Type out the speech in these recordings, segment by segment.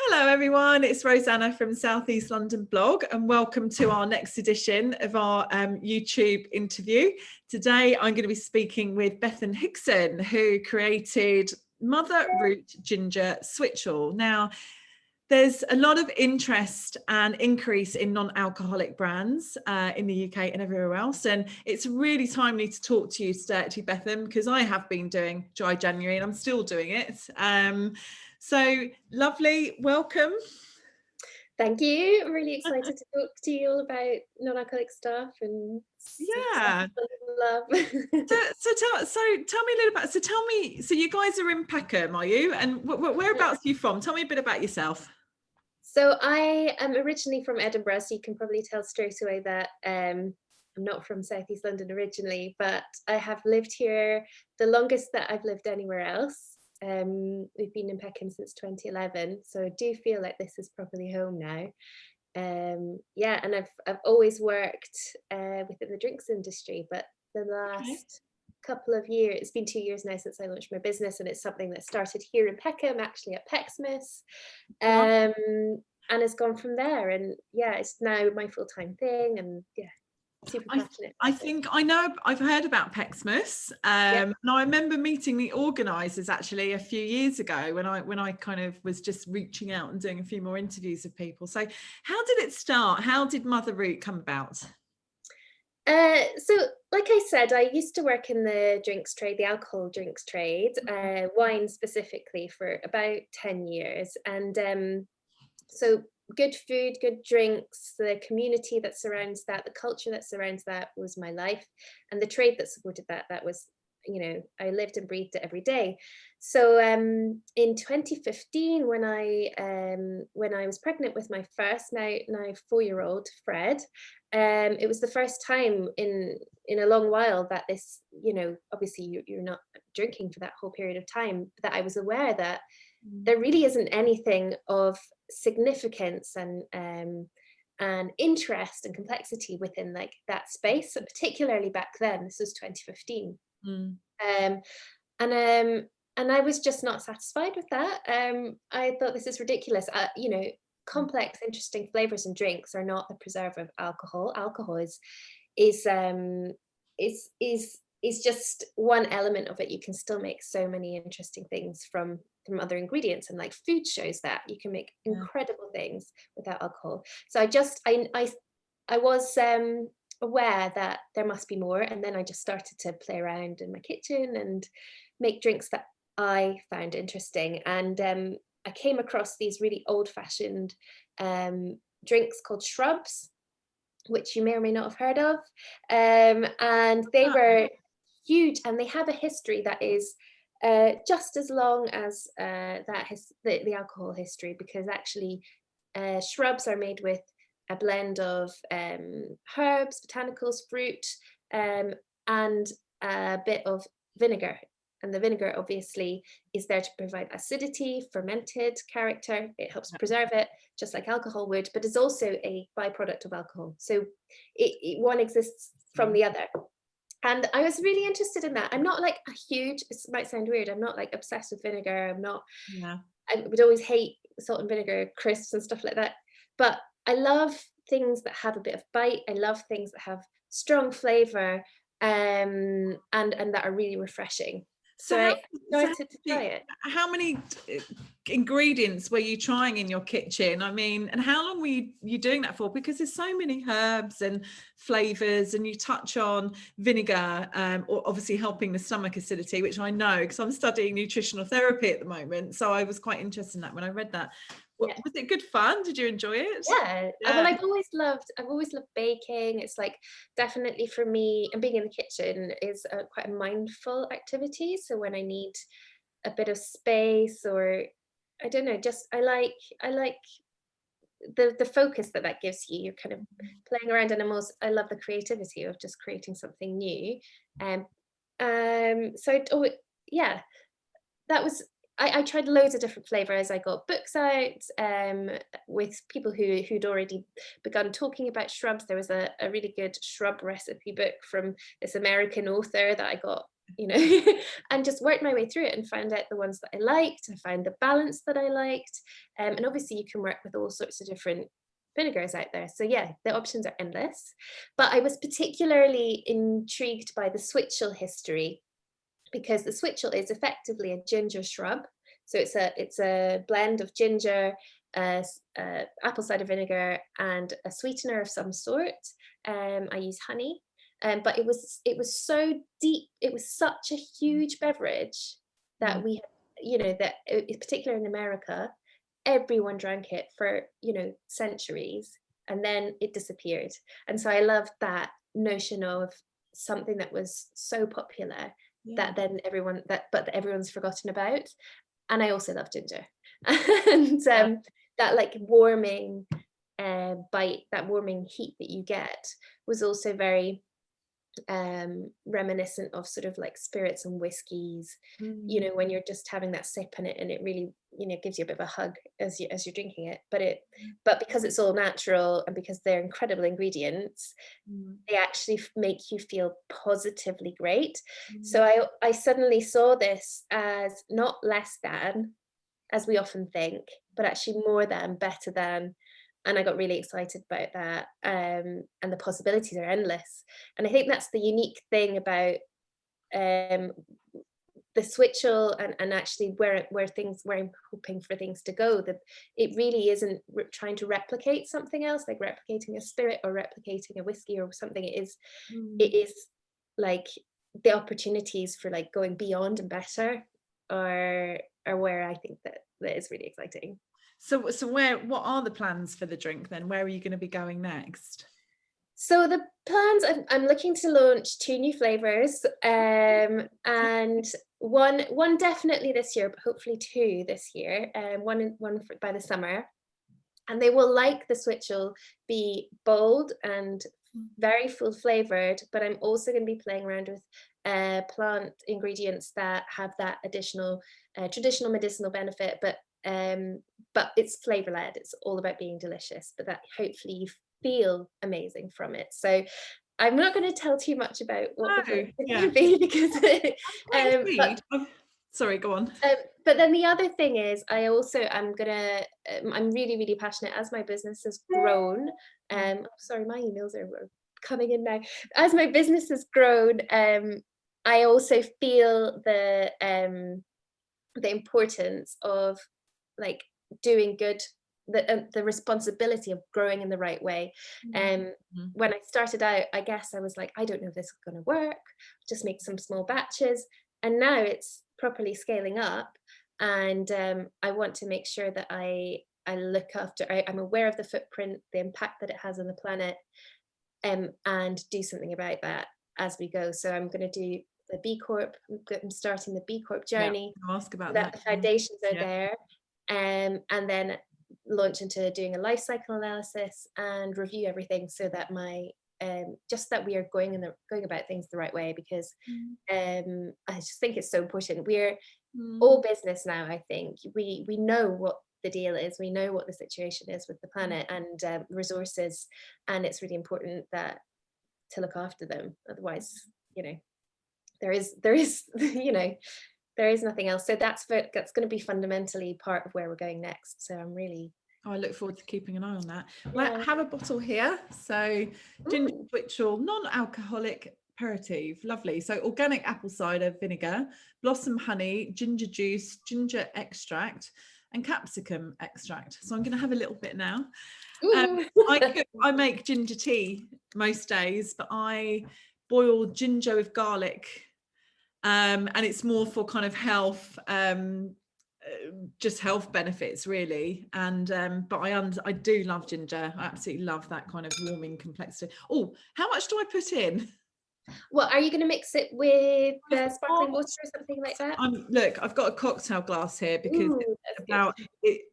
Hello everyone, it's Rosanna from South East London blog and welcome to our next edition of our YouTube interview. Today I'm going to be speaking with Bethan Higson, who created Mother Root Ginger Switchel. Now, there's a lot of interest and increase in non-alcoholic brands in the UK and everywhere else, and it's really timely to talk to you today, actually, Bethan, because I have been doing Dry January and I'm still doing it. So lovely, welcome. Thank you. I'm really excited to talk to you all about non-alcoholic stuff and Yeah. love. So tell me a little about. So you guys are in Peckham, are you? And whereabouts are you from? Tell me a bit about yourself. So I am originally from Edinburgh, so you can probably tell straight away that I'm not from South East London originally, but I have lived here the longest that I've lived anywhere else. We've been in Peckham since 2011, so I do feel like this is properly home now. Yeah, and I've always worked within the drinks industry, but the last couple of years, it's been 2 years now since I launched my business, and it's something that started here in Peckham, actually at Pecksmiths, and has gone from there. And yeah, it's now my full-time thing, and yeah. I think I know, I've heard about Pecksmiths. And I remember meeting the organisers actually a few years ago when I kind of was just reaching out and doing a few more interviews of people. So how did it start? How did Mother Root come about? So like I said, I used to work in the drinks trade, the alcohol drinks trade, wine specifically, for about 10 years. And so good food, good drinks, the community that surrounds that, the culture that surrounds that was my life. And the trade that supported that, that was, you know, I lived and breathed it every day. So in 2015, when I was pregnant with my first now 4-year-old Fred, it was the first time in a long while that this, you know, obviously you're not drinking for that whole period of time, that I was aware that there really isn't anything of significance and interest and complexity within like that space, and particularly back then. This was 2015. And I was just not satisfied with that. I thought, this is ridiculous. You know, complex, interesting flavors and drinks are not the preserve of alcohol. Alcohol is just one element of it. You can still make so many interesting things from other ingredients, and like food shows that you can make incredible things without alcohol. So I was aware that there must be more, and then I just started to play around in my kitchen and make drinks that I found interesting. And I came across these really old-fashioned drinks called shrubs, which you may or may not have heard of, and they were huge, and they have a history that is just as long as the alcohol history, because actually shrubs are made with a blend of herbs, botanicals, fruit, and a bit of vinegar. And the vinegar obviously is there to provide acidity, fermented character. It helps preserve it, just like alcohol would, but it's also a byproduct of alcohol. So one exists from the other. And I was really interested in that. I'm not like a huge, it might sound weird, I'm not like obsessed with vinegar. I would always hate salt and vinegar crisps and stuff like that. But I love things that have a bit of bite. I love things that have strong flavour, and that are really refreshing. So I started to try it. How many ingredients were you trying in your kitchen? I mean, and how long were you doing that for? Because there's so many herbs and flavors, and you touch on vinegar, or obviously helping the stomach acidity, which I know because I'm studying nutritional therapy at the moment. So I was quite interested in that when I read that. Was it good fun? Did you enjoy it? Yeah. Well, I've always loved baking. It's like definitely for me, and being in the kitchen is quite a mindful activity. So when I need a bit of space, or I don't know, just I like the focus that gives you. You're kind of playing around, and I love the creativity of just creating something new. Yeah, that was. I tried loads of different flavors. I got books out with people who'd already begun talking about shrubs. There was a really good shrub recipe book from this American author that I got you know, and just worked my way through it and found out the ones that I liked. I found the balance that I liked. And obviously you can work with all sorts of different vinegars out there. So yeah, the options are endless. But I was particularly intrigued by the switchel history, because the switchel is effectively a ginger shrub. So it's a blend of ginger, apple cider vinegar, and a sweetener of some sort. I use honey, but it was so deep. It was such a huge beverage that we, you know, that particularly in America, everyone drank it for, you know, centuries, and then it disappeared. And so I loved that notion of something that was so popular that then everyone's forgotten about. And I also love ginger. And that like warming bite, that warming heat that you get was also very reminiscent of sort of like spirits and whiskies, you know, when you're just having that sip in it, and it really, you know, gives you a bit of a hug as you're drinking it. But because it's all natural and because they're incredible ingredients, they actually make you feel positively great. So I suddenly saw this as not less than, as we often think, but actually more than, better than. And I got really excited about that. And the possibilities are endless. And I think that's the unique thing about the switchel, and actually where I'm hoping for things to go, that it really isn't trying to replicate something else, like replicating a spirit or replicating a whiskey or something. It is like the opportunities for like going beyond and better are where I think that is really exciting. So what are the plans for the drink then? Where are you going to be going next? So the plans, I'm looking to launch 2 new flavors, and one definitely this year, but hopefully 2 this year, one by the summer. And they will, like the switchel, be bold and very full flavored, but I'm also going to be playing around with plant ingredients that have that additional traditional medicinal benefit, but it's flavor led. It's all about being delicious, but that hopefully you feel amazing from it. So I'm not going to tell too much about what the flavor is going to be, because sorry, go on. But then the other thing is, I'm really, really passionate, as my business has grown. Sorry, my emails are coming in now. As my business has grown, I also feel the importance of like doing good, the responsibility of growing in the right way. When I started out, I guess I was like, I don't know if this is going to work, just make some small batches. And now it's properly scaling up, and I want to make sure that I look after, I'm aware of the footprint, the impact that it has on the planet, and do something about that as we go. So I'm going to do the B Corp. I'm starting the B Corp journey. I'll ask about that. The foundations are there, and then launch into doing a life cycle analysis and review everything, so that just that we are going about things the right way, because I just think it's so important. We're all business now. I think we know what the deal is, we know what the situation is with the planet and resources, and it's really important that to look after them. Otherwise, you know, there is you know, there is nothing else. So that's going to be fundamentally part of where we're going next. So I'm really I look forward to keeping an eye on that. Well, I have a bottle here. So ginger switchel, non-alcoholic aperitif. Lovely. So organic apple cider vinegar, blossom honey, ginger juice, ginger extract, and capsicum extract. So I'm going to have a little bit now. I make ginger tea most days, but I boil ginger with garlic, and it's more for kind of health, just health benefits really. And but I do love ginger. I absolutely love that kind of warming complexity. Oh, how much do I put in? Well, are you going to mix it with the sparkling water or something like that? Look, I've got a cocktail glass here because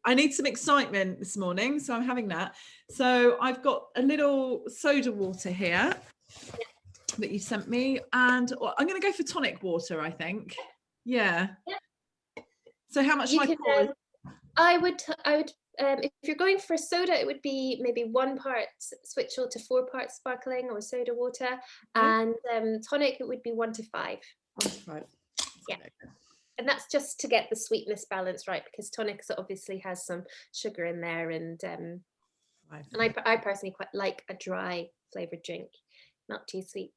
I need some excitement this morning, so I'm having that. So I've got a little soda water here that you sent me, and I'm going to go for tonic water, I think. Yeah. So how much should I pour? I would if you're going for soda, it would be maybe 1 part switchel to 4 parts sparkling or soda water, and tonic it would be 1 to 5. Right. Yeah. And that's just to get the sweetness balance right, because tonic obviously has some sugar in there, and I personally quite like a dry flavoured drink, not too sweet.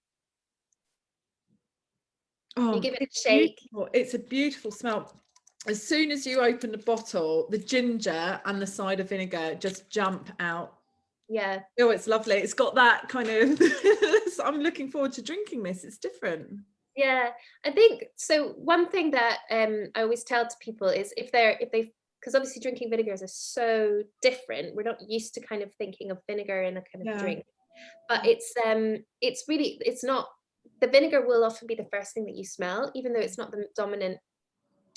You give it a shake. Beautiful. It's a beautiful smell. As soon as you open the bottle, the ginger and the cider vinegar just jump out. Yeah. Oh, it's lovely. It's got that kind of so I'm looking forward to drinking this. It's different. Yeah, I think so. One thing that I always tell to people is if they because obviously drinking vinegars are so different. We're not used to kind of thinking of vinegar in a kind of drink, but it's really, it's not, the vinegar will often be the first thing that you smell, even though it's not the dominant.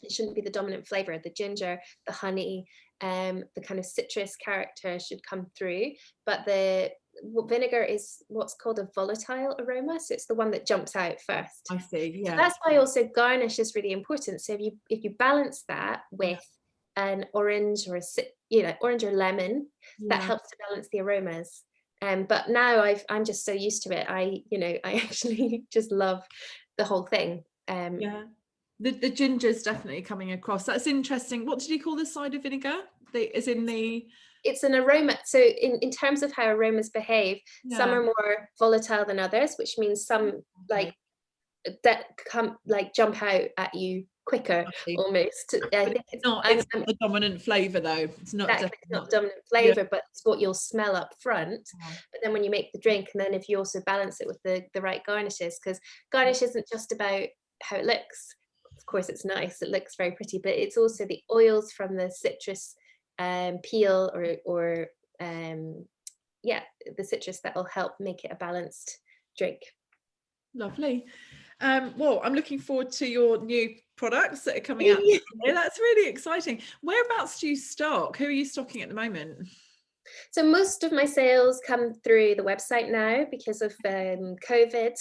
It shouldn't be the dominant flavor. The ginger, the honey, the kind of citrus character should come through, but vinegar is what's called a volatile aroma, so it's the one that jumps out first. I see. Yeah. So that's why also garnish is really important. So if you balance that with an orange or orange or lemon, that helps to balance the aromas. But now I'm just so used to it. I actually just love the whole thing. The ginger's definitely coming across. That's interesting. What did you call the cider vinegar? It's an aroma. So in terms of how aromas behave, some are more volatile than others, which means some that jump out at you quicker almost. I think it's not the dominant flavour though. It's not exactly, it's not dominant flavour, but it's what you'll smell up front. But then when you make the drink, and then if you also balance it with the right garnishes, because garnish isn't just about how it looks. Of course it's nice, it looks very pretty, but it's also the oils from the citrus peel or the citrus that will help make it a balanced drink. Lovely. Well, I'm looking forward to your new products that are coming out. That's really exciting. Whereabouts do you stock? Who are you stocking at the moment? So most of my sales come through the website now because of COVID.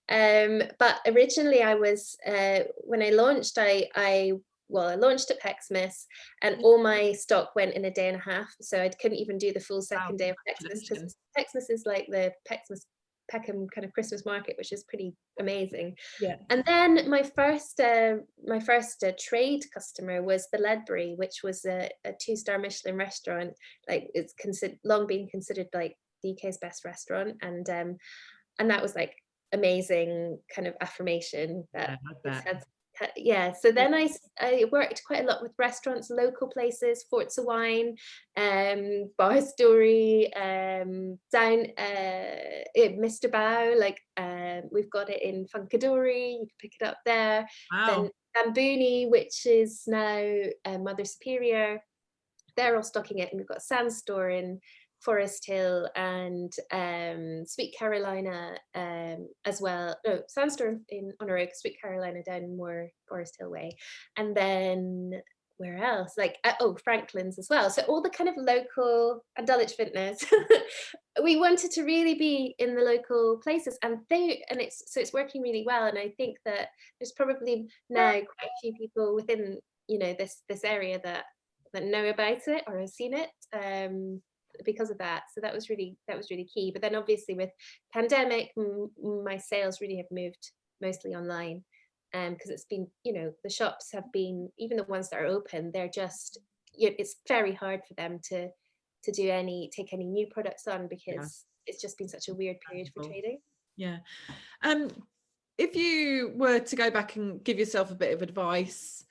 But originally I was, when I launched, I launched at Pecksmith, and all my stock went in a day and a half. So I couldn't even do the full second day of Pecksmith, because Pecksmith is like the Peckham kind of Christmas market, which is pretty amazing. And then my first trade customer was the Ledbury, which was a 2-star Michelin restaurant. Like, it's long been considered like the UK's best restaurant, and that was like amazing kind of affirmation that it's had. So then I worked quite a lot with restaurants, local places, Forts of Wine, Bar Story, down Mr. Bow, we've got it in Funkadori, you can pick it up there. Then Bambooni, which is now Mother Superior, they're all stocking it, and we've got Sandstore in Forest Hill and Sweet Carolina as well. No, Sandstore in Honor Oak, Sweet Carolina down more Forest Hill way. And then where else? Franklin's as well. So all the kind of local, and Dulwich Vintners. We wanted to really be in the local places, and it's working really well. And I think that there's probably now quite a few people within this area that know about it or have seen it. Because of that, so that was really key. But then obviously with pandemic, my sales really have moved mostly online, because it's been, the shops have been, even the ones that are open, they're just, it's very hard for them to take any new products on, because it's just been such a weird period for trading. If you were to go back and give yourself a bit of advice,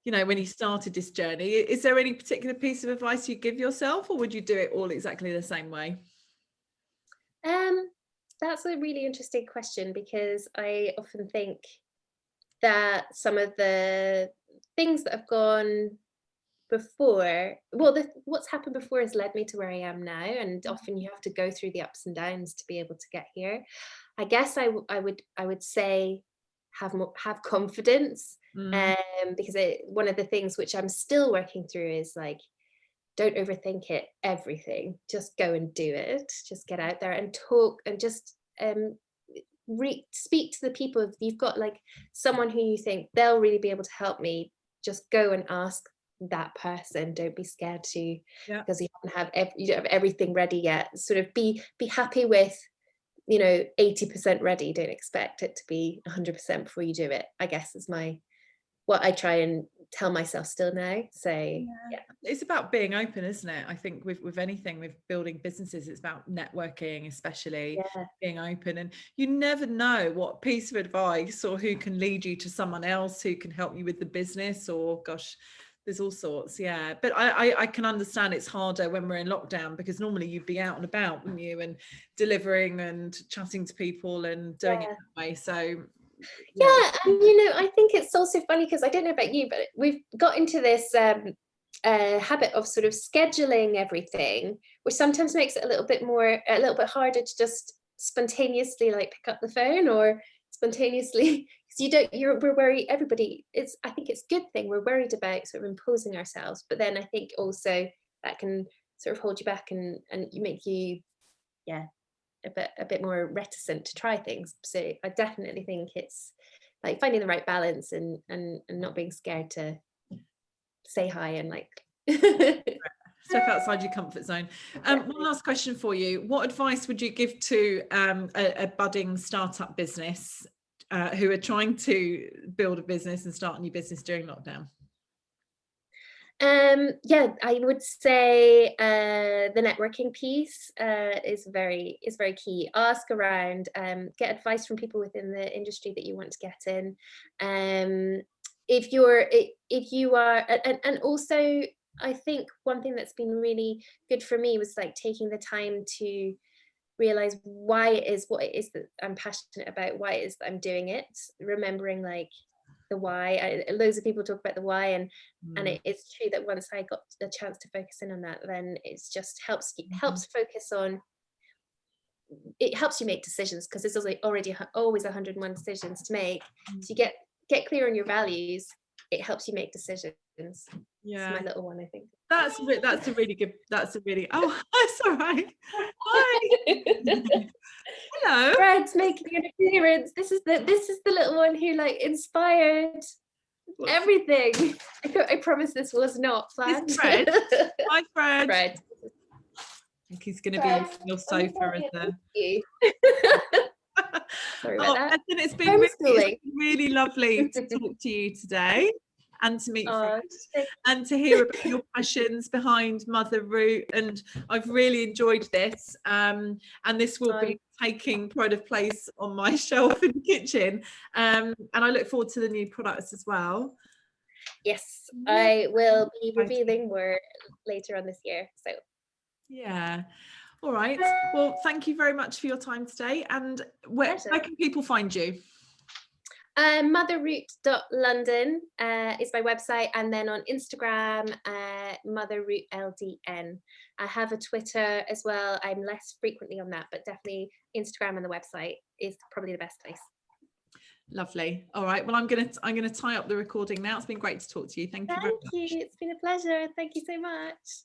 when you started this journey, is there any particular piece of advice you give yourself, or would you do it all exactly the same way? That's a really interesting question, because I often think that some of the things that have gone before, what's happened before has led me to where I am now, and often you have to go through the ups and downs to be able to get here. I guess I would say have confidence. Because one of the things which I'm still working through is like, don't overthink everything, just go and do it, just get out there and talk, and just speak to the people. If you've got like someone who you think they'll really be able to help me, just go and ask that person. Don't be scared to, because you don't have everything ready yet. Sort of be happy with you know, 80% ready. Don't expect it to be 100% before you do it, I guess, is what I try and tell myself still now. So yeah, it's about being open, isn't it? I think with anything, with building businesses, it's about networking, especially being open, and you never know what piece of advice or who can lead you to someone else who can help you with the business, or gosh, there's all sorts. But I can understand it's harder when we're in lockdown, because normally you'd be out and about, wouldn't you, and delivering and chatting to people and doing it that way. So and you know, I think it's also funny, because I don't know about you, but we've got into this habit of sort of scheduling everything, which sometimes makes it a little bit harder to just spontaneously like pick up the phone, or spontaneously, because we're worried, everybody, I think it's a good thing, we're worried about sort of imposing ourselves, but then I think also that can sort of hold you back, and you make you a bit more reticent to try things. So I definitely think it's like finding the right balance, and not being scared to say hi and like step outside your comfort zone. One last question for you. What advice would you give to a budding startup business who are trying to build a business and start a new business during lockdown? I would say the networking piece is very key. Ask around, get advice from people within the industry that you want to get in. If you are, and also I think one thing that's been really good for me was like taking the time to realize what it is that I'm passionate about, why it is that I'm doing it, remembering like the why. Loads of people talk about the why, and it's true that once I got the chance to focus in on that, then it's just helps focus on, it helps you make decisions, because there's already always 101 decisions to make. So you get clear on your values, it helps you make decisions. It's my little one, I think. That's a really good, oh, that's all right. Hi. Hello. Fred's making an appearance. This is the little one who like inspired everything. I promise this was not planned. Fred. Hi, Fred. Fred. I think he's going to be on your sofa as a... Sorry about that. It's been really lovely to talk to you today, and to meet Fred, and to hear about your passions behind Mother Root. And I've really enjoyed this, and this will be taking pride of place on my shelf in the kitchen, and I look forward to the new products as well. Yes, I will be revealing more later on this year. So all right, well, thank you very much for your time today. And where can people find you? Motherroot.London is my website, and then on Instagram, motherrootldn. I have a Twitter as well. I'm less frequently on that, but definitely Instagram and the website is probably the best place. Lovely. All right, well, I'm gonna tie up the recording now. It's been great to talk to you. Thank you very much. It's been a pleasure. Thank you so much.